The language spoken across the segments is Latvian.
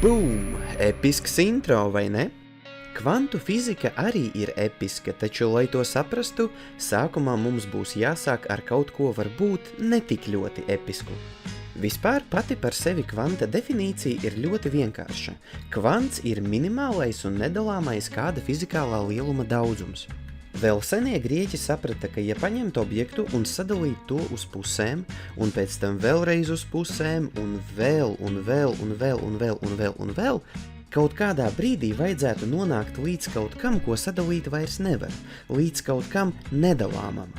Bum! Episks intro, vai ne? Kvantu fizika arī ir episka, taču, lai to saprastu, sākumā mums būs jāsāk ar kaut ko varbūt netik ļoti episku. Vispār pati par sevi kvanta definīcija ir ļoti vienkārša. Kvants ir minimālais un nedalāmais kāda fizikālā lieluma daudzums. Vēl senie grieķi saprata, ka ja paņemt objektu un sadalīt to uz pusēm, un pēc tam vēlreiz uz pusēm, un vēl, kaut kādā brīdī vajadzētu nonākt līdz kaut kam, ko sadalīt vairs nevar, līdz kaut kam nedalāmam.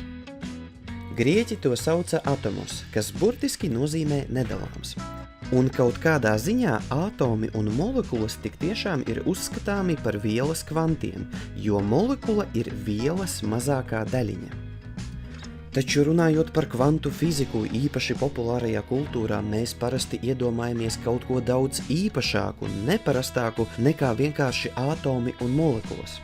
Grieķi to sauca atomos, kas burtiski nozīmē nedalāms. Un kaut kādā ziņā atomi un molekulas tik tiešām ir uzskatāmi par vielas kvantiem, jo molekula ir vielas mazākā daļiņa. Taču runājot par kvantu fiziku, īpaši populārajā kultūrā, mēs parasti iedomājamies kaut ko daudz īpašāku un neparastāku nekā vienkārši atomi un molekulas.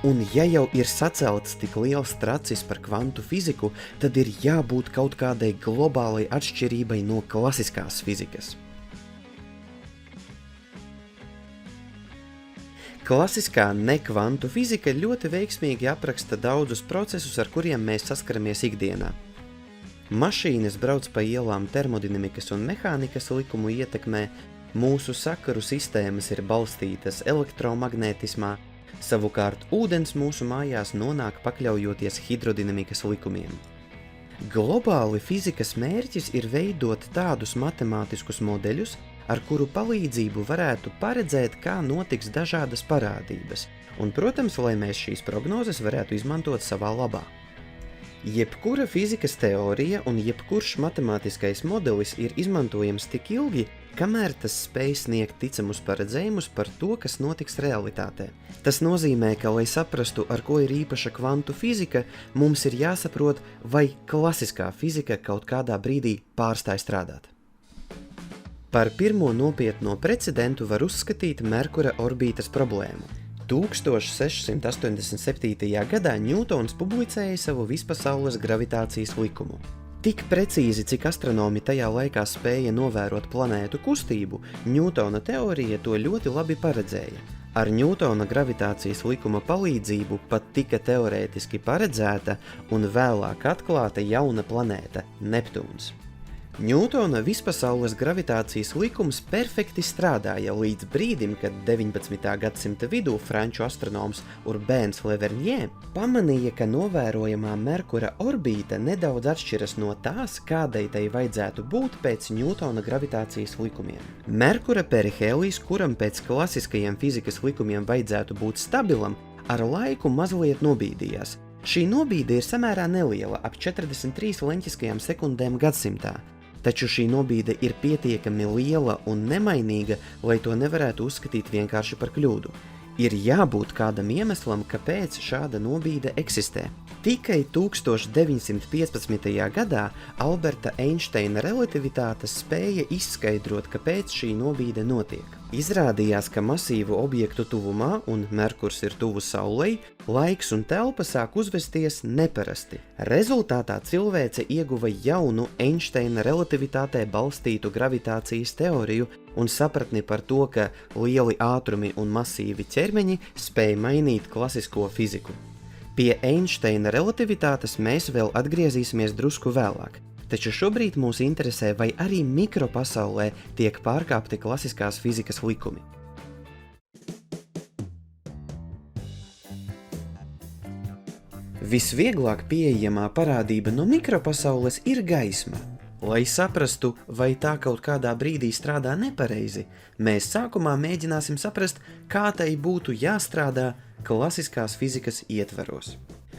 Un ja jau ir sacelts tik liels tracis par kvantu fiziku, tad ir jābūt kaut kādai globālai atšķirībai no klasiskās fizikas. Klasiskā nekvantu fizika ļoti veiksmīgi apraksta daudzus procesus, ar kuriem mēs saskaramies ikdienā. Mašīnas brauc pa ielām termodinamikas un mehānikas likumu ietekmē, mūsu sakaru sistēmas ir balstītas elektromagnētismā, savukārt ūdens mūsu mājās nonāk pakļaujoties hidrodinamikas likumiem. Globāli fizikas mērķis ir veidot tādus matemātiskus modeļus, ar kuru palīdzību varētu paredzēt, kā notiks dažādas parādības, un, protams, lai mēs šīs prognozes varētu izmantot savā labā. Jebkura fizikas teorija un jebkurš matemātiskais modelis ir izmantojams tik ilgi, kamēr tas spēj sniegt ticamus paredzējumus par to, kas notiks realitātē. Tas nozīmē, ka, lai saprastu, ar ko ir īpaša kvantu fizika, mums ir jāsaprot, vai klasiskā fizika kaut kādā brīdī pārstāj strādāt. Par pirmo nopietno precedentu var uzskatīt Merkura orbītas problēmu. 1687. gadā Ņūtons publicēja savu vispasaules gravitācijas likumu. Tik precīzi, cik astronomi tajā laikā spēja novērot planētu kustību, Ņūtona teorija to ļoti labi paredzēja. Ar Ņūtona gravitācijas likuma palīdzību pat tika teorētiski paredzēta un vēlāk atklāta jauna planēta – Neptūns. Ņūtona vispasaules gravitācijas likums perfekti strādāja līdz brīdim, kad 19. gadsimta vidū franču astronoms Urbains Le Verrier pamanīja, ka novērojamā Merkura orbīta nedaudz atšķiras no tās, kādai tai vajadzētu būt pēc Ņūtona gravitācijas likumiem. Merkura perihēlijs, kuram pēc klasiskajiem fizikas likumiem vajadzētu būt stabilam, ar laiku mazliet nobīdījās. Šī nobīde ir samērā neliela, ap 43 leņķiskajām sekundēm gadsimtā. Taču šī nobīde ir pietiekami liela un nemainīga, lai to nevarētu uzskatīt vienkārši par kļūdu. Ir jābūt kādam iemeslam, kāpēc šāda nobīde eksistē. Tikai 1915. gadā Alberta Einsteina relativitāte spēja izskaidrot, kāpēc šī nobīde notiek. Izrādījās, ka masīvu objektu tuvumā, un Merkurs ir tuvu Saulei, laiks un telpa sāk uzvesties neparasti. Rezultātā cilvēce ieguva jaunu Einsteina relativitātē balstītu gravitācijas teoriju un sapratni par to, ka lieli ātrumi un masīvi ķermeņi spēj mainīt klasisko fiziku. Pie Einsteina relativitātes mēs vēl atgriezīsimies drusku vēlāk. Taču šobrīd mūs interesē, vai arī mikropasaulē tiek pārkāpti klasiskās fizikas likumi. Visvieglāk pieejamā parādība no mikropasaules ir gaisma. Lai saprastu, vai tā kaut kādā brīdī strādā nepareizi, mēs sākumā mēģināsim saprast, kā tai būtu jāstrādā klasiskās fizikas ietvaros.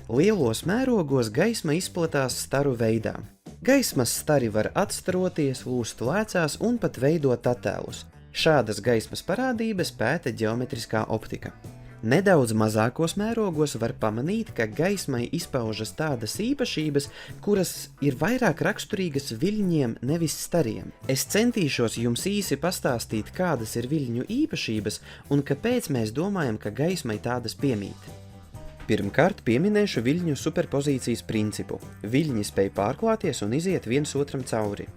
Lielos mērogos gaisma izplatās staru veidā. Gaismas stari var atstaroties, lūst lēcās un pat veidot attēlus. Šādas gaismas parādības pēta ģeometriskā optika. Nedaudz mazākos mērogos var pamanīt, ka gaismai izpaužas tādas īpašības, kuras ir vairāk raksturīgas viļņiem, nevis stariem. Es centīšos jums īsi pastāstīt, kādas ir viļņu īpašības un kāpēc mēs domājam, ka gaismai tādas piemīt. Pirmkārt, pieminēšu viļņu superpozīcijas principu. Viļņi spēj pārklāties un iziet viens otram cauri.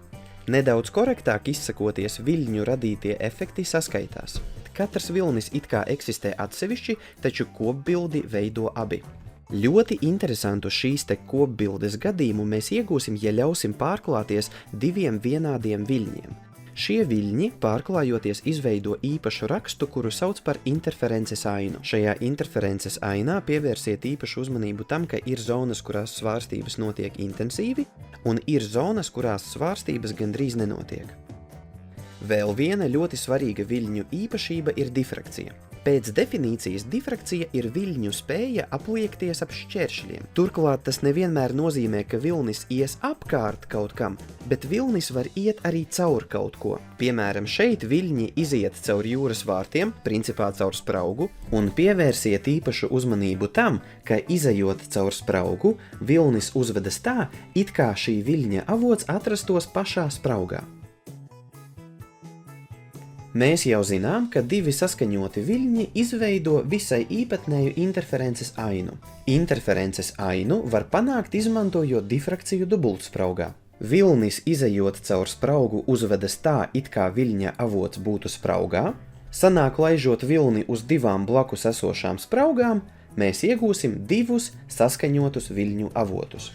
Nedaudz korektāk izsakoties, viļņu radītie efekti saskaitās. Katrs vilnis it kā eksistē atsevišķi, taču kopbildi veido abi. Ļoti interesantu šīs te kopbildes gadījumu mēs iegūsim, ja ļausim pārklāties diviem vienādiem viļņiem. Šie viļņi, pārklājoties, izveido īpašu rakstu, kuru sauc par interferences ainu. Šajā interferences ainā pievērsiet īpašu uzmanību tam, ka ir zonas, kurās svārstības notiek intensīvi, un ir zonas, kurās svārstības gandrīz nenotiek. Vēl viena ļoti svarīga viļņu īpašība ir difrakcija. Pēc definīcijas difrakcija ir viļņu spēja apliekties ap šķēršļiem. Turklāt tas nevienmēr nozīmē, ka vilnis ies apkārt kaut kam, bet vilnis var iet arī caur kaut ko. Piemēram, šeit viļņi iziet caur jūras vārtiem, principā caur spraugu, un pievērsiet īpašu uzmanību tam, ka izejot caur spraugu, vilnis uzvedas tā, it kā šī viļņa avots atrastos pašā spraugā. Mēs jau zinām, ka divi saskaņoti viļņi izveido visai īpatnēju interferences ainu. Interferences ainu var panākt, izmantojot difrakciju dubultspraugā. Vilnis izejot caur spraugu uzvedas tā, it kā viļņa avots būtu spraugā. Sanāk, laižot vilni uz divām blakus esošām spraugām, mēs iegūsim divus saskaņotus viļņu avotus.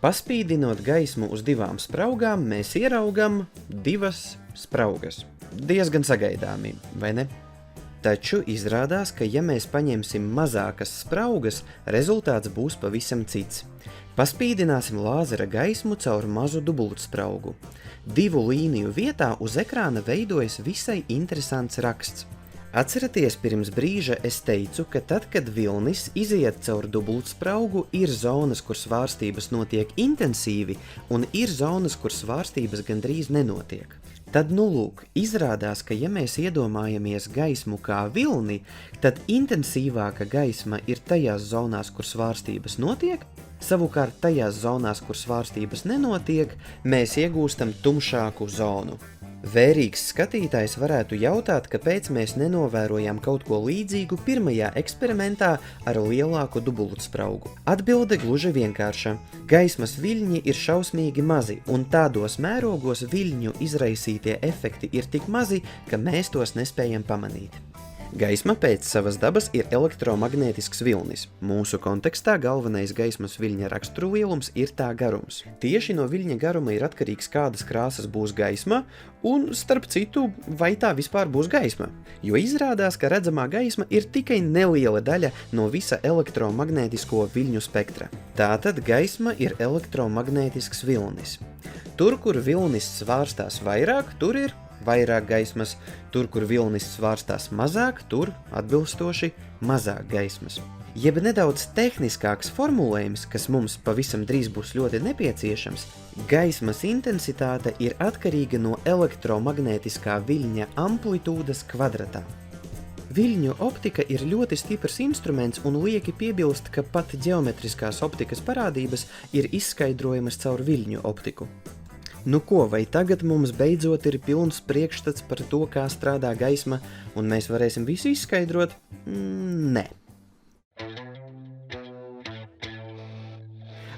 Paspīdinot gaismu uz divām spraugām, mēs ieraugam divas spraugas. Diezgan sagaidāmi, vai ne? Taču izrādās, ka ja mēs paņemsim mazākas spraugas, rezultāts būs pavisam cits. Paspīdināsim lāzera gaismu caur mazu dubultspraugu. Divu līniju vietā uz ekrāna veidojas visai interesants raksts. Atceraties, pirms brīža es teicu, ka tad, kad vilnis iziet caur dubultspraugu, ir zonas, kur svārstības notiek intensīvi, un ir zonas, kur svārstības gandrīz nenotiek. Tad, lūk, izrādās, ka ja mēs iedomājamies gaismu kā vilni, tad intensīvāka gaisma ir tajās zonās, kur svārstības notiek, savukārt tajās zonās, kur svārstības nenotiek, mēs iegūstam tumšāku zonu. Vērīgs skatītājs varētu jautāt, kāpēc mēs nenovērojam kaut ko līdzīgu pirmajā eksperimentā ar lielāku dubultspraugu. Atbilde gluži vienkārša. Gaismas viļņi ir šausmīgi mazi, un tādos mērogos viļņu izraisītie efekti ir tik mazi, ka mēs tos nespējam pamanīt. Gaisma pēc savas dabas ir elektromagnētisks vilnis. Mūsu kontekstā galvenais gaismas viļņa raksturlielums ir tā garums. Tieši no viļņa garuma ir atkarīgs, kādas krāsas būs gaisma, un, starp citu, vai tā vispār būs gaisma. Jo izrādās, ka redzamā gaisma ir tikai neliela daļa no visa elektromagnētisko viļņu spektra. Tātad gaisma ir elektromagnētisks vilnis. Tur, kur vilnis svārstās vairāk, tur ir vairāk gaismas, tur, kur vilnis svārstās mazāk, tur atbilstoši mazāk gaismas. Jeb nedaudz tehniskāks formulējums, kas mums pavisam drīz būs ļoti nepieciešams, gaismas intensitāte ir atkarīga no elektromagnētiskā viļņa amplitūdas kvadratā. Viļņu optika ir ļoti stiprs instruments un lieki piebilst, ka pat ģeometriskās optikas parādības ir izskaidrojamas caur viļņu optiku. Nu ko, vai tagad mums beidzot ir pilns priekšstats par to, kā strādā gaisma, un mēs varēsim visu izskaidrot? Nē.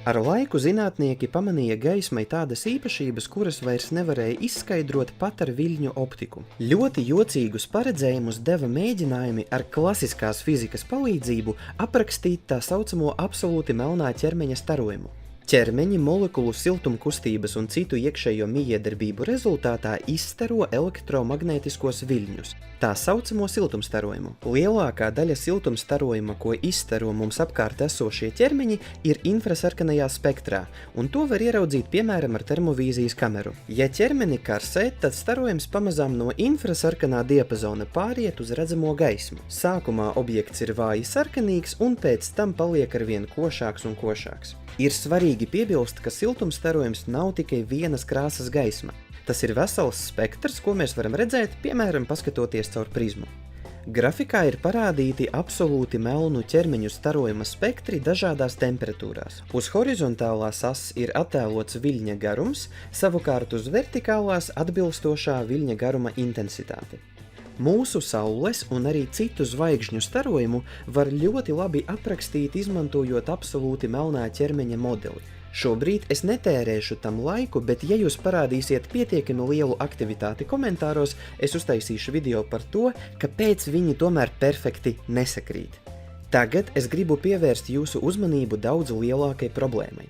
Ar laiku zinātnieki pamanīja gaismai tādas īpašības, kuras vairs nevarēja izskaidrot pat ar viļņu optiku. Ļoti jocīgus paredzējumus deva mēģinājumi ar klasiskās fizikas palīdzību aprakstīt tā saucamo absolūti melnā ķermeņa starojumu. Ķermeņi molekulu siltumkustības un citu iekšējo mijiedarbību rezultātā izstaro elektromagnētiskos viļņus, tā saucamo siltumstarojumu. Lielākā daļa siltumstarojuma, ko izstaro mums apkārt esošie ķermeņi, ir infrasarkanajā spektrā, un to var ieraudzīt piemēram ar termovīzijas kameru. Ja ķermeni karsē, tad starojums pamazām no infrasarkanā diapazona pāriet uz redzamo gaismu. Sākumā objekts ir vāji sarkanīgs un pēc tam paliek arvien košāks un košāks. Ir svarīgi piebilst, ka siltumstarojums nav tikai vienas krāsas gaisma. Tas ir vesels spektrs, ko mēs varam redzēt, piemēram, paskatoties caur prizmu. Grafikā ir parādīti absolūti melnu ķermeņu starojuma spektri dažādās temperatūrās. Uz horizontālās ass ir attēlots viļņa garums, savukārt uz vertikālās atbilstošā viļņa garuma intensitāte. Mūsu Saules un arī citu zvaigžņu starojumu var ļoti labi aprakstīt, izmantojot absolūti melnā ķermeņa modeli. Šobrīd es netērēšu tam laiku, bet ja jūs parādīsiet pietiekami lielu aktivitāti komentāros, es uztaisīšu video par to, kāpēc viņi tomēr perfekti nesakrīt. Tagad es gribu pievērst jūsu uzmanību daudz lielākai problēmai.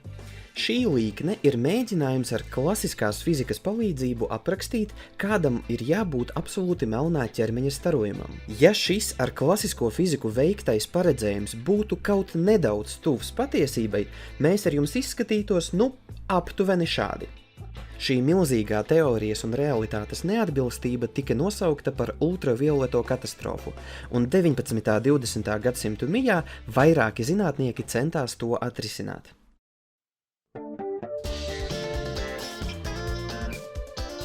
Šī līkne ir mēģinājums ar klasiskās fizikas palīdzību aprakstīt, kādam ir jābūt absolūti melnā ķermeņa starojumam. Ja šis ar klasisko fiziku veiktais paredzējums būtu kaut nedaudz tuvs patiesībai, mēs ar jums izskatītos, aptuveni šādi. Šī milzīgā teorijas un realitātes neatbilstība tika nosaukta par ultravioleto katastrofu, un 19. un 20. gadsimtu mijā vairāki zinātnieki centās to atrisināt.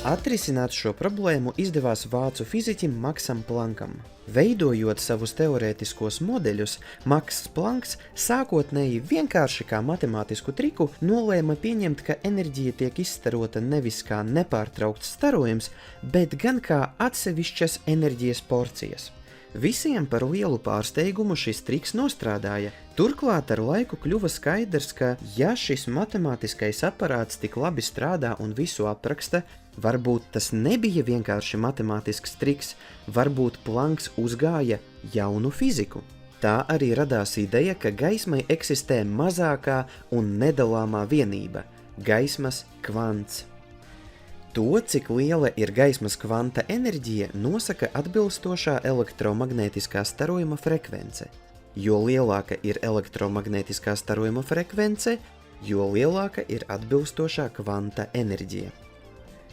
Atrisināt šo problēmu izdevās vācu fiziķim Maksam Plankam. Veidojot savus teorētiskos modeļus, Makss Planks sākotnēji vienkārši kā matemātisku triku nolēma pieņemt, ka enerģija tiek izstarota nevis kā nepārtraukts starojums, bet gan kā atsevišķas enerģijas porcijas. Visiem par lielu pārsteigumu šis triks nostrādāja. Turklāt ar laiku kļuva skaidrs, ka ja šis matemātiskais aparāts tik labi strādā un visu apraksta, varbūt tas nebija vienkārši matemātisks triks, varbūt Planks uzgāja jaunu fiziku. Tā arī radās ideja, ka gaismai eksistē mazākā un nedalāmā vienība – gaismas kvants. To, cik liela ir gaismas kvanta enerģija, nosaka atbilstošā elektromagnētiskā starojuma frekvence. Jo lielāka ir elektromagnētiskā starojuma frekvence, jo lielāka ir atbilstošā kvanta enerģija.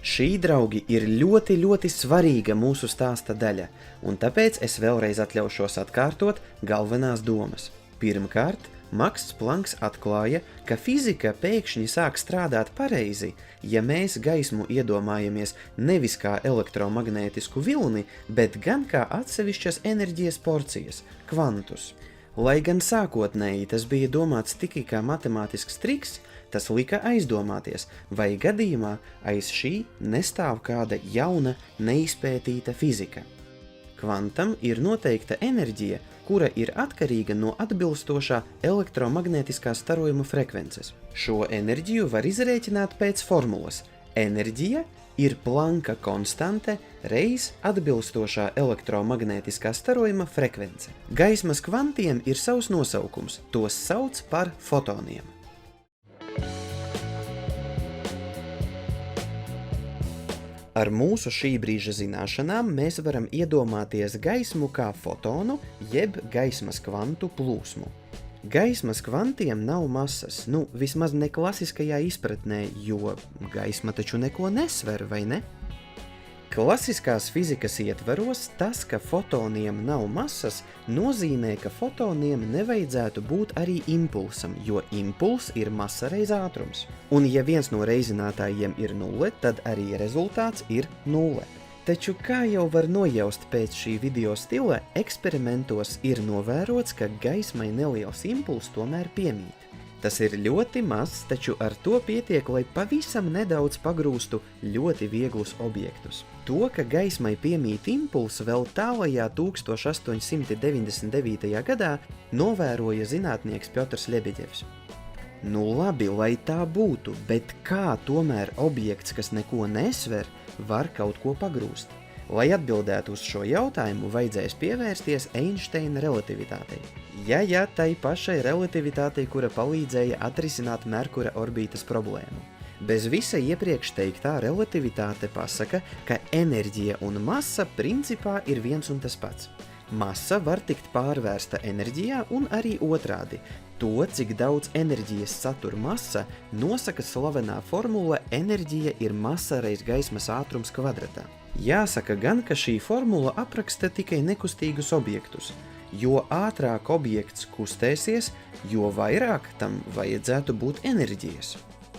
Šī, draugi, ir ļoti svarīga mūsu stāsta daļa, un tāpēc es vēlreiz atļaušos atkārtot galvenās domas. Pirmkārt, Makss Planks atklāja, ka fizika pēkšņi sāk strādāt pareizi, ja mēs gaismu iedomājamies nevis kā elektromagnētisku vilni, bet gan kā atsevišķas enerģijas porcijas – kvantus. Lai gan sākotnēji tas bija domāts tikai kā matemātisks triks, tas lika aizdomāties, vai gadījumā aiz šī nestāv kāda jauna, neizpētīta fizika. Kvantam ir noteikta enerģija, kura ir atkarīga no atbilstošā elektromagnētiskā starojuma frekvences. Šo enerģiju var izrēķināt pēc formulas. Enerģija ir Planka konstante reiz atbilstošā elektromagnētiskā starojuma frekvence. Gaismas kvantiem ir savs nosaukums, tos sauc par fotoniem. Ar mūsu šī brīža zināšanām mēs varam iedomāties gaismu kā fotonu, jeb gaismas kvantu plūsmu. Gaismas kvantiem nav masas, vismaz ne klasiskajā izpratnē, jo gaisma taču neko nesver, vai ne? Klasiskās fizikas ietveros tas, ka fotoniem nav masas, nozīmē, ka fotoniem nevajadzētu būt arī impulsam, jo impulss ir masa reiz ātrums. Un ja viens no reizinātājiem ir 0, tad arī rezultāts ir 0. Taču, kā jau var nojaust pēc šī video stila, eksperimentos ir novērots, ka gaismai neliels impulss tomēr piemīt. Tas ir ļoti mazs, taču ar to pietiek, lai pavisam nedaudz pagrūstu ļoti vieglus objektus. To, ka gaismai piemīt impulss vēl tālajā 1899. gadā, novēroja zinātnieks Pjotrs Ļebeģevs. Labi, lai tā būtu, bet kā tomēr objekts, kas neko nesver, var kaut ko pagrūst? Lai atbildētu uz šo jautājumu, vajadzēs pievērsties Einsteina relativitātei. Ja tai pašai relativitātei, kura palīdzēja atrisināt Merkura orbītas problēmu. Bez visa iepriekš teiktā relativitāte pasaka, ka enerģija un masa principā ir viens un tas pats. Masa var tikt pārvērsta enerģijā un arī otrādi. To, cik daudz enerģijas satur masa, nosaka slavenā formula enerģija ir masa reiz gaismas ātrums kvadratā. Jāsaka gan, ka šī formula apraksta tikai nekustīgus objektus. Jo ātrāk objekts kustēsies, jo vairāk tam vajadzētu būt enerģijas.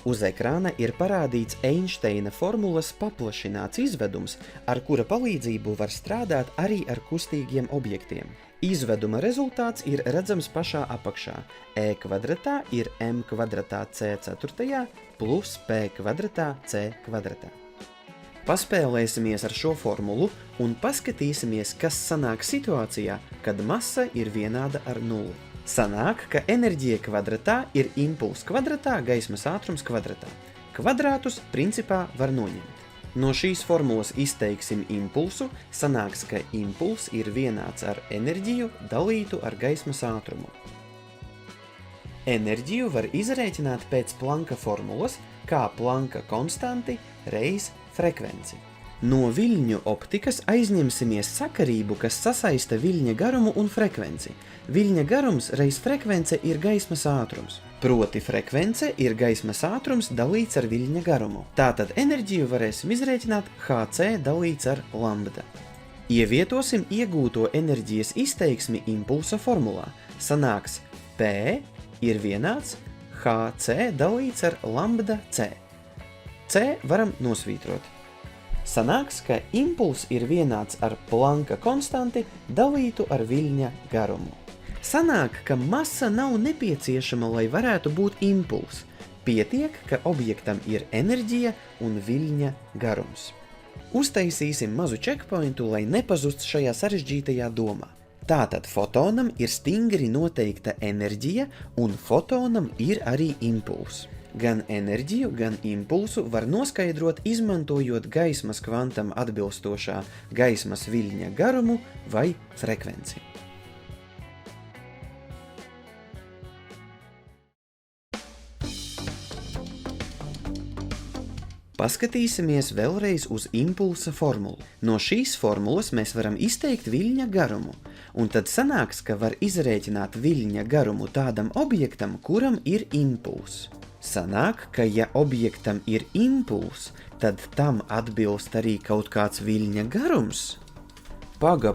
Uz ekrāna ir parādīts Einsteina formulas paplašināts izvedums, ar kura palīdzību var strādāt arī ar kustīgiem objektiem. Izveduma rezultāts ir redzams pašā apakšā. E kvadratā ir m kvadratā c ceturtajā plus p kvadratā c kvadratā. Paspēlēsimies ar šo formulu un paskatīsimies, kas sanāk situācijā, kad masa ir vienāda ar 0. Sanāk, ka enerģija kvadratā ir impulss kvadratā, gaismas ātrums kvadratā. Kvadrātus principā var noņemt. No šīs formulas izteiksim impulsu, sanāks, ka impulss ir vienāds ar enerģiju dalītu ar gaismas ātrumu. Enerģiju var izrēķināt pēc Planka formulas, kā Planka konstanti reiz frekvenci. No viļņu optikas aizņemsimies sakarību, kas sasaista viļņa garumu un frekvenci. Viļņa garums reiz frekvence ir gaismas ātrums. Proti frekvence ir gaismas ātrums dalīts ar viļņa garumu. Tātad enerģiju varēsim izrēķināt Hc dalīts ar lambda. Ievietosim iegūto enerģijas izteiksmi impulsa formulā. Sanāks P ir vienāds Hc dalīts ar lambda c. C varam nosvītrot. Sanāks, ka impulss ir vienāds ar Planka konstanti dalītu ar viļņa garumu. Sanāk, ka masa nav nepieciešama, lai varētu būt impulss. Pietiek, ka objektam ir enerģija un viļņa garums. Uztaisīsim mazu checkpointu, lai nepazust šajā sarežģītajā domā. Tātad fotonam ir stingri noteikta enerģija un fotonam ir arī impulss. Gan enerģiju, gan impulsu var noskaidrot, izmantojot gaismas kvantam atbilstošā gaismas viļņa garumu vai frekvenci. Paskatīsimies vēlreiz uz impulsa formulu. No šīs formulas mēs varam izteikt viļņa garumu, un tad sanāks, ka var izrēķināt viļņa garumu tādam objektam, kuram ir impulss. Sanāk, ka ja objektam ir impulss, tad tam atbilst arī kaut kāds viļņa garums. Paga,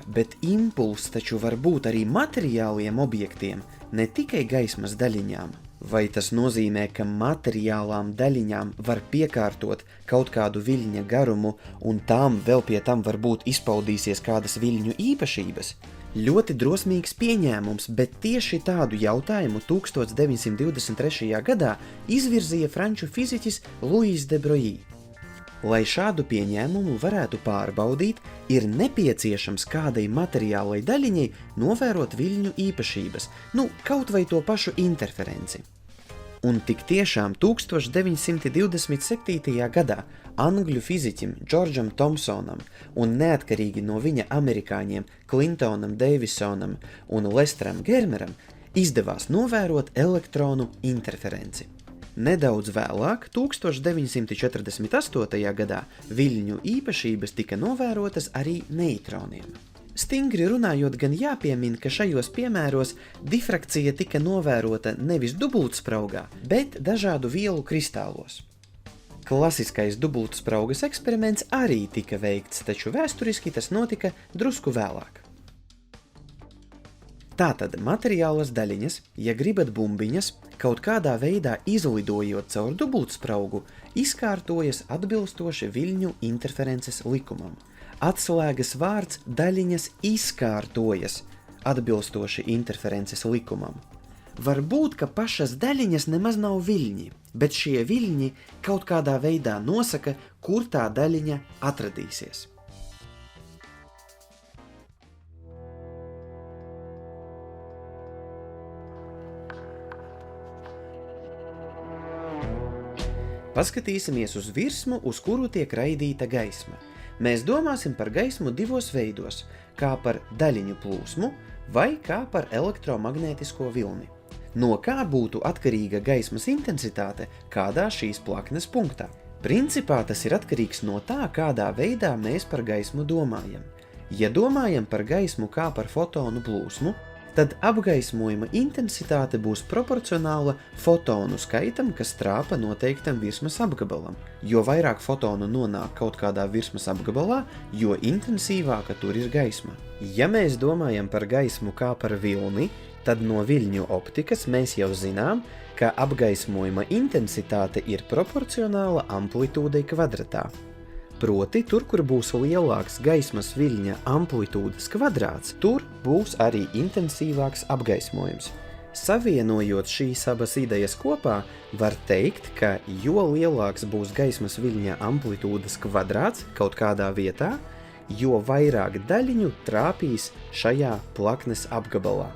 bet impulss taču var būt arī materiāliem objektiem, ne tikai gaismas daļiņām. Vai tas nozīmē, ka materiālām daļiņām var piekārtot kaut kādu viļņa garumu un tām vēl pie tam varbūt izpaudīsies kādas viļņu īpašības? Ļoti drosmīgs pieņēmums, bet tieši tādu jautājumu 1923. gadā izvirzīja franču fiziķis Louis de Broglie. Lai šādu pieņēmumu varētu pārbaudīt, ir nepieciešams kādai materiālai daļiņai novērot viļņu īpašības, kaut vai to pašu interferenci. Un tik tiešām 1927. gadā angļu fiziķim Džordžam Thomsonam un neatkarīgi no viņa amerikāņiem Clintonam Davisonam un Lestram Germeram izdevās novērot elektronu interferenci. Nedaudz vēlāk, 1948. gadā, viļņu īpašības tika novērotas arī neitroniem. Stingri runājot, gan jāpiemin, ka šajos piemēros difrakcija tika novērota nevis dubultspraugā, bet dažādu vielu kristālos. Klasiskais dubultspraugas eksperiments arī tika veikts, taču vēsturiski tas notika drusku vēlāk. Tātad materiālas daļiņas, ja gribat bumbiņas, kaut kādā veidā izlidojot caur dubultspraugu, izkārtojas atbilstoši viļņu interferences likumam. Atslēgas vārds daļiņas izkārtojas atbilstoši interferences likumam. Varbūt, ka pašas daļiņas nemaz nav viļņi, bet šie viļņi kaut kādā veidā nosaka, kur tā daļiņa atradīsies. Paskatīsimies uz virsmu, uz kuru tiek raidīta gaisma. Mēs domāsim par gaismu divos veidos, kā par daļiņu plūsmu vai kā par elektromagnētisko vilni. No kā būtu atkarīga gaismas intensitāte kādā šīs plaknes punktā? Principā tas ir atkarīgs no tā, kādā veidā mēs par gaismu domājam. Ja domājam par gaismu kā par fotonu plūsmu, tad apgaismojuma intensitāte būs proporcionāla fotonu skaitam, kas trāpa noteiktam virsmas apgabalam. Jo vairāk fotonu nonāk kaut kādā virsmas apgabalā, jo intensīvāka tur ir gaisma. Ja mēs domājam par gaismu kā par vilni, tad no viļņu optikas mēs jau zinām, ka apgaismojuma intensitāte ir proporcionāla amplitūdei kvadratā. Proti, tur, kur būs lielāks gaismas viļņa amplitūdas kvadrāts, tur būs arī intensīvāks apgaismojums. Savienojot šīs abas idejas kopā, var teikt, ka jo lielāks būs gaismas viļņa amplitūdas kvadrāts kaut kādā vietā, jo vairāk daļiņu trāpīs šajā plaknes apgabalā.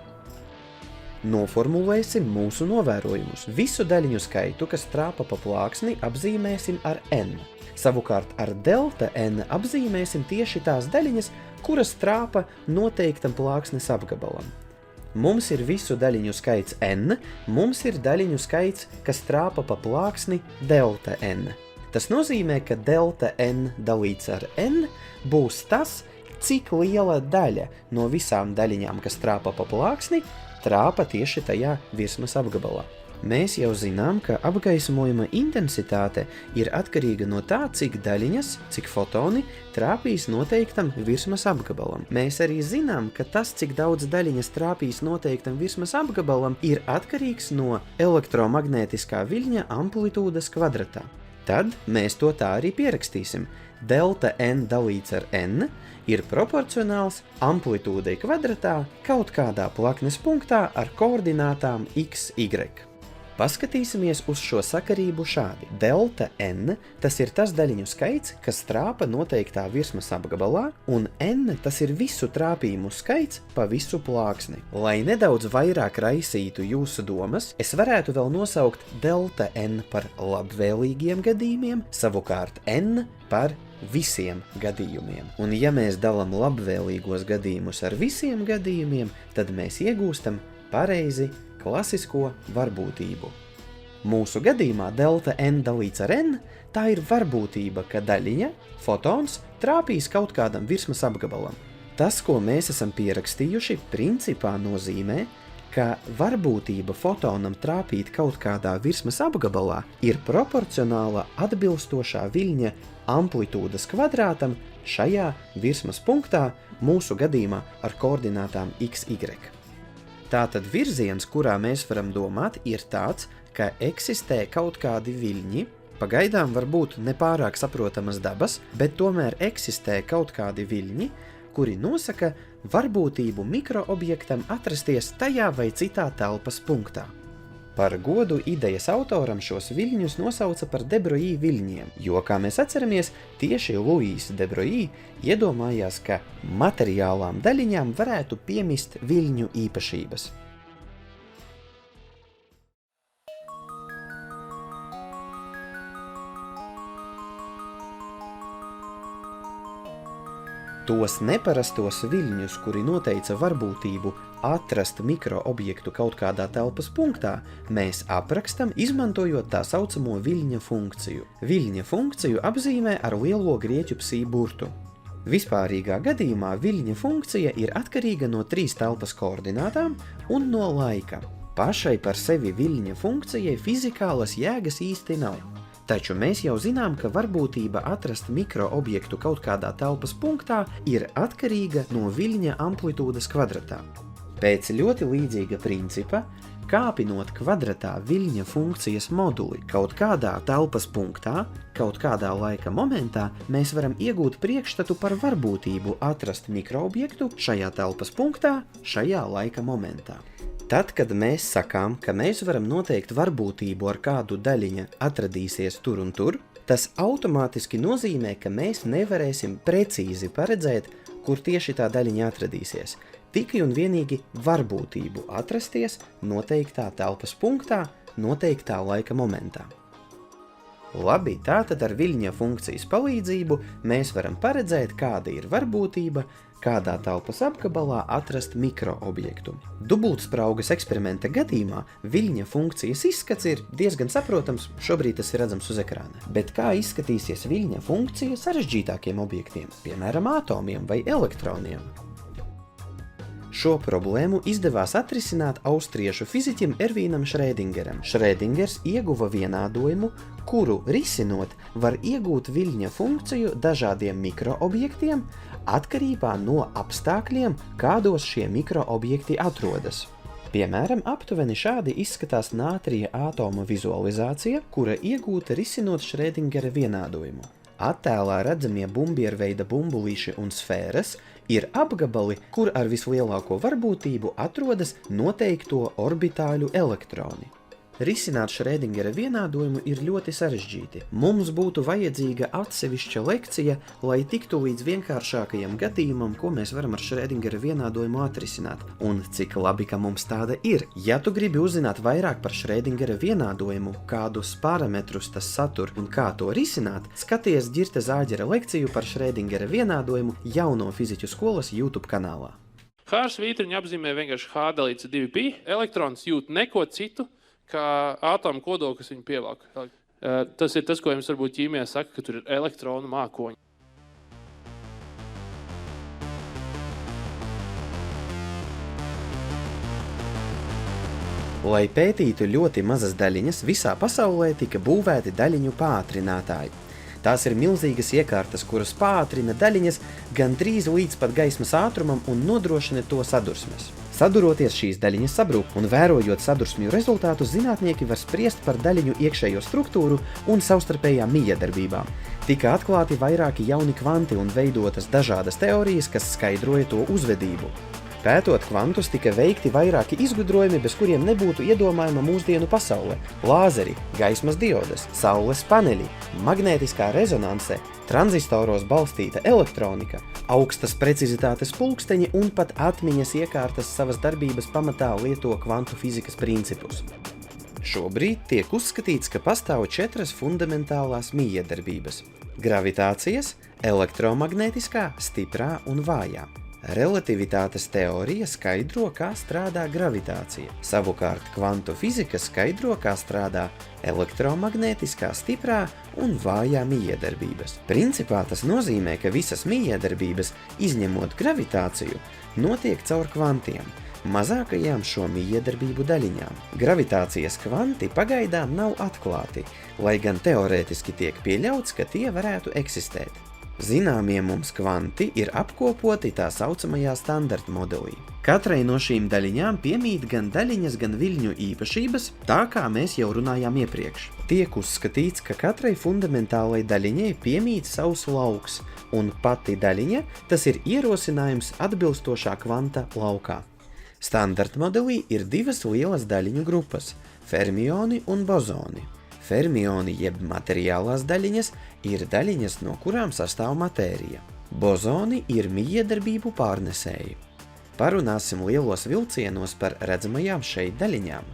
Noformulēsim mūsu novērojumus. Visu daļiņu skaitu, kas trāpa pa plāksni, apzīmēsim ar n. Savukārt ar delta n apzīmēsim tieši tās daļiņas, kuras trāpa noteiktam plāksnes apgabalam. Mums ir visu daļiņu skaits n, mums ir daļiņu skaits, kas trāpa pa plāksni delta n. Tas nozīmē, ka delta n dalīts ar n būs tas, cik liela daļa no visām daļiņām, kas trāpa pa plāksni, trāpa tieši tajā virsmas apgabalā. Mēs jau zinām, ka apgaismojuma intensitāte ir atkarīga no tā, cik daļiņas, cik fotoni trāpīs noteiktam virsmas apgabalam. Mēs arī zinām, ka tas, cik daudz daļiņas trāpīs noteiktam virsmas apgabalam, ir atkarīgs no elektromagnētiskā viļņa amplitūdas kvadratā. Tad mēs to tā arī pierakstīsim. Delta n dalīts ar n ir proporcionāls amplitūdei kvadratā kaut kādā plaknes punktā ar koordinātām x, y. Paskatīsimies uz šo sakarību šādi. Delta n tas ir tas daļiņu skaits, kas trāpa noteiktā virsmas apgabalā, un n tas ir visu trāpījumu skaits pa visu plāksni. Lai nedaudz vairāk raisītu jūsu domas, es varētu vēl nosaukt delta n par labvēlīgiem gadījumiem, savukārt n par visiem gadījumiem. Un ja mēs dalam labvēlīgos gadījumus ar visiem gadījumiem, tad mēs iegūstam pareizi klasisko varbūtību. Mūsu gadījumā delta n dalīts ar n, tā ir varbūtība, ka daļiņa, fotons, trāpīs kaut kādam virsmas apgabalam. Tas, ko mēs esam pierakstījuši, principā nozīmē, ka varbūtība fotonam trāpīt kaut kādā virsmas apgabalā ir proporcionāla atbilstošā viļņa amplitūdas kvadrātam šajā virsmas punktā, mūsu gadījumā ar koordinātām x, y. Tātad virziens, kurā mēs varam domāt, ir tāds, ka eksistē kaut kādi viļņi, pagaidām varbūt nepārāk saprotamas dabas, bet tomēr eksistē kaut kādi viļņi, kuri nosaka varbūtību mikroobjektam atrasties tajā vai citā telpas punktā. Par godu idejas autoram šos viļņus nosauca par de Broglie viļņiem, jo, kā mēs atceramies, tieši Louis de Broglie iedomājās, ka materiālām daļiņām varētu piemist viļņu īpašības. Tos neparastos viļņus, kuri noteica varbūtību atrast mikroobjektu kaut kādā telpas punktā, mēs aprakstam, izmantojot tā saucamo viļņa funkciju. Viļņa funkciju apzīmē ar lielo grieķu psi burtu. Vispārīgā gadījumā viļņa funkcija ir atkarīga no 3 telpas koordinātām un no laika. Pašai par sevi viļņa funkcijai fizikālas jēgas īsti nav. Taču mēs jau zinām, ka varbūtība atrast mikroobjektu kaut kādā telpas punktā ir atkarīga no viļņa amplitūdas kvadratā. Pēc ļoti līdzīga principa, kāpinot kvadratā viļņa funkcijas moduli kaut kādā telpas punktā, kaut kādā laika momentā, mēs varam iegūt priekšstatu par varbūtību atrast mikroobjektu šajā telpas punktā, šajā laika momentā. Tad, kad mēs sakām, ka mēs varam noteikt varbūtību, ar kādu daļiņa atradīsies tur un tur, tas automātiski nozīmē, ka mēs nevarēsim precīzi paredzēt, kur tieši tā daļiņa atradīsies. Tikai un vienīgi varbūtību atrasties noteiktā telpas punktā, noteiktā laika momentā. Labi, tātad ar viļņa funkcijas palīdzību mēs varam paredzēt, kāda ir varbūtība, kādā telpas apgabalā atrast mikroobjektu. Dubultspraugas eksperimenta gadījumā viļņa funkcijas izskats ir diezgan saprotams, šobrīd tas ir redzams uz ekrāna. Bet kā izskatīsies viļņa funkcija sarežģītākiem objektiem, piemēram, atomiem vai elektroniem? Šo problēmu izdevās atrisināt austriešu fiziķim Ervīnam Šrēdingeram. Šrēdingers ieguva vienādojumu, kuru risinot var iegūt viļņa funkciju dažādiem mikroobjektiem atkarībā no apstākļiem, kādos šie mikroobjekti atrodas. Piemēram, aptuveni šādi izskatās nātrija ātoma vizualizācija, kura iegūta risinot Šrēdingera vienādojumu. Attēlā redzamie bumbierveida bumbulīši un sfēras ir apgabali, kur ar vislielāko varbūtību atrodas noteikto orbitāļu elektroni. risināt Šrēdingera vienādojumu ir ļoti sarežģīti. Mums būtu vajadzīga atsevišķa lekcija, lai tiktu līdz vienkāršākajam gadījumam, ko mēs varam ar Šrēdingera vienādojumu atrisināt. Un cik labi, ka mums tāda ir. Ja tu gribi uzzināt vairāk par Šrēdingera vienādojumu, kādus parametrus tas satur un kā to risināt, skaties Ģirta Zāģera lekciju par Šrēdingera vienādojumu jauno fiziķu skolas YouTube kanālā. H svītriņu apzīmē vienkārši H dalīts 2pi. Elektrons jūt neko citu, kā atomu kodolu, kas viņu pievelk. Tas ir tas, ko jums varbūt ķīmijā saka, ka tur ir elektronu mākoņi. Lai pētītu ļoti mazas daļiņas, visā pasaulē tika būvēti daļiņu pātrinātāji. Tās ir milzīgas iekārtas, kuras pātrina daļiņas gandrīz līdz pat gaismas ātrumam un nodrošina to sadursmes. Saduroties, šīs daļiņas sabrūk, un vērojot sadursmju rezultātus, zinātnieki var spriest par daļiņu iekšējo struktūru un savstarpējām mijiedarbībām. Tika atklāti vairāki jauni kvanti un veidotas dažādas teorijas, kas skaidroja to uzvedību. Pētot kvantus, tika veikti vairāki izgudrojumi, bez kuriem nebūtu iedomājama mūsdienu pasaule – lāzeri, gaismas diodes, saules paneļi, magnētiskā rezonanse, tranzistoros balstīta elektronika, augstas precizitātes pulksteņi un pat atmiņas iekārtas savas darbības pamatā lieto kvantu fizikas principus. Šobrīd tiek uzskatīts, ka pastāv 4 fundamentālās mijiedarbības – gravitācijas, elektromagnētiskā, stiprā un vājā. Relativitātes teorija skaidro, kā strādā gravitācija. Savukārt kvantu fizika skaidro, kā strādā elektromagnētiskā, stiprā un vājā mijiedarbības. Principā tas nozīmē, ka visas mijiedarbības, izņemot gravitāciju, notiek caur kvantiem, mazākajām šo mijiedarbību daļiņām. Gravitācijas kvanti pagaidām nav atklāti, lai gan teorētiski tiek pieļauts, ka tie varētu eksistēt. Zināmie mums kvanti ir apkopoti tā saucamajā standarta modelī. Katrai no šīm daļiņām piemīt gan daļiņas, gan viļņu īpašības, tā kā mēs jau runājām iepriekš. Tiek uzskatīts, ka katrai fundamentālai daļiņai piemīt savs lauks, un pati daļiņa tas ir ierosinājums atbilstošā kvanta laukā. Standarta modelī ir 2 lielas daļiņu grupas – fermioni un bozoni. Fermioni jeb materiālās daļiņas ir daļiņas, no kurām sastāv matērija. Bozoni ir mijiedarbību pārnesēji. Parunāsim lielos vilcienos par redzamajām šeit daļiņām.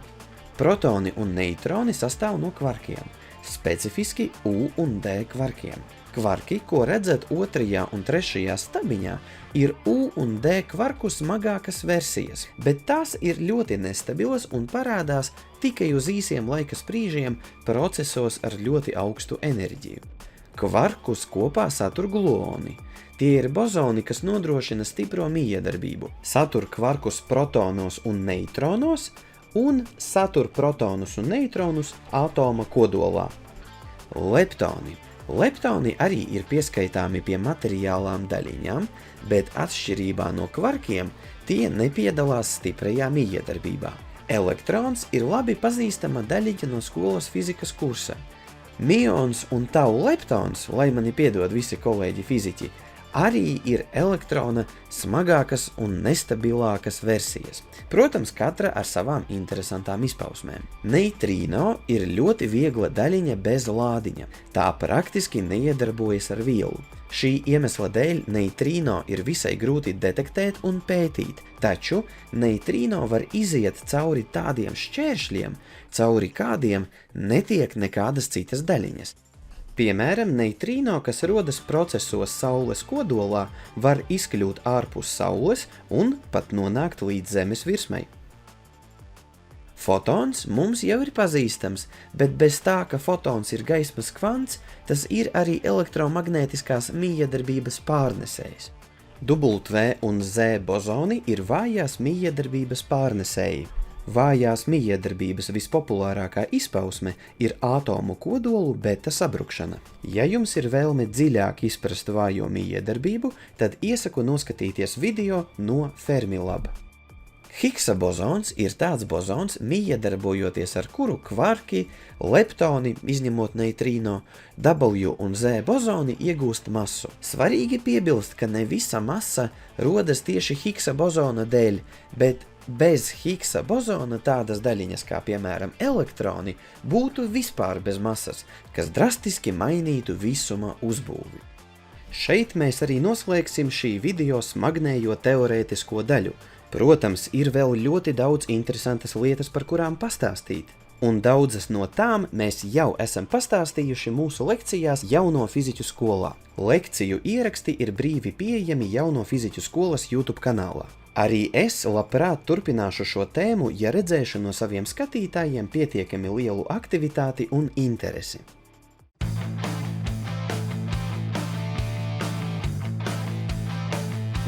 Protoni un neitroni sastāv no kvarkiem, specifiski U un D kvarkiem. Kvarki, ko redzat 2. un 3. stabiņā, ir U un D kvarku smagākas versijas, bet tās ir ļoti nestabilas un parādās tikai uz īsiem laika sprīžiem procesos ar ļoti augstu enerģiju. Kvarkus kopā satur gluoni. Tie ir bozoni, kas nodrošina stipro mijiedarbību. Satur kvarkus protonos un neitronos un satur protonus un neitronus atoma kodolā. Leptoni. Leptoni arī ir pieskaitāmi pie materiālām daļiņām, bet atšķirībā no kvarkiem tie nepiedalās stiprajā mijiedarbībā. Elektrons ir labi pazīstama daļiņa no skolas fizikas kursa. Mions un tau leptons, lai mani piedod visi kolēģi fiziķi, arī ir elektrona smagākas un nestabilākas versijas. Protams, katra ar savām interesantām izpausmēm. Neitrīno ir ļoti viegla daļiņa bez lādiņa. Tā praktiski neiedarbojas ar vielu. Šī iemesla dēļ neitrīno ir visai grūti detektēt un pētīt, taču neitrīno var iziet cauri tādiem šķēršļiem, cauri kādiem netiek nekādas citas daļiņas. Piemēram, neitrīno, kas rodas procesos Saules kodolā, var izkļūt ārpus Saules un pat nonākt līdz Zemes virsmai. Fotons mums jau ir pazīstams, bet bez tā, ka fotons ir gaismas kvants, tas ir arī elektromagnētiskās mijiedarbības pārnesējs. W un Z bozoni ir vājās mijiedarbības pārnesēji. Vājās mijiedarbības vispopulārākā izpausme ir atomu kodolu beta sabrukšana. Ja jums ir vēlme dziļāk izprast vājo mijiedarbību, tad iesaku noskatīties video no Fermilab. Higsa bozons ir tāds bozons, miedarbojoties ar kuru kvarki, leptoni, izņemot neitrīno, W un Z bozoni iegūst masu. Svarīgi piebilst, ka ne visa masa rodas tieši Higsa bozona dēļ, bet Bez Higgsa bozona tādas daļiņas kā, piemēram, elektroni būtu vispār bez masas, kas drastiski mainītu visuma uzbūvi. Šeit mēs arī noslēgsim šī video smagnējo teorētisko daļu. Protams, ir vēl ļoti daudz interesantas lietas, par kurām pastāstīt. Un daudzas no tām mēs jau esam pastāstījuši mūsu lekcijās Jauno fiziķu skolā. Lekciju ieraksti ir brīvi pieejami Jauno fiziķu skolas YouTube kanālā. Arī es labprāt turpināšu šo tēmu, ja redzēšu no saviem skatītājiem pietiekami lielu aktivitāti un interesi.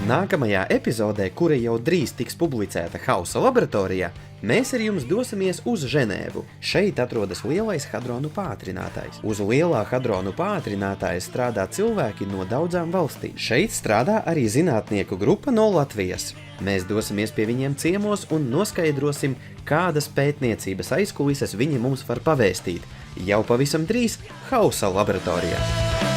Nākamajā epizodē, kura jau drīz tiks publicēta Hausa laboratorijā, mēs ar jums dosimies uz Ženēvu. Šeit atrodas lielais hadronu pātrinātājs. Uz lielā hadronu pātrinātāja strādā cilvēki no daudzām valstīm. Šeit strādā arī zinātnieku grupa no Latvijas. Mēs dosimies pie viņiem ciemos un noskaidrosim, kādas pētniecības aizkulises viņi mums var pavēstīt. Jau pavisam drīz Hausa laboratorijā.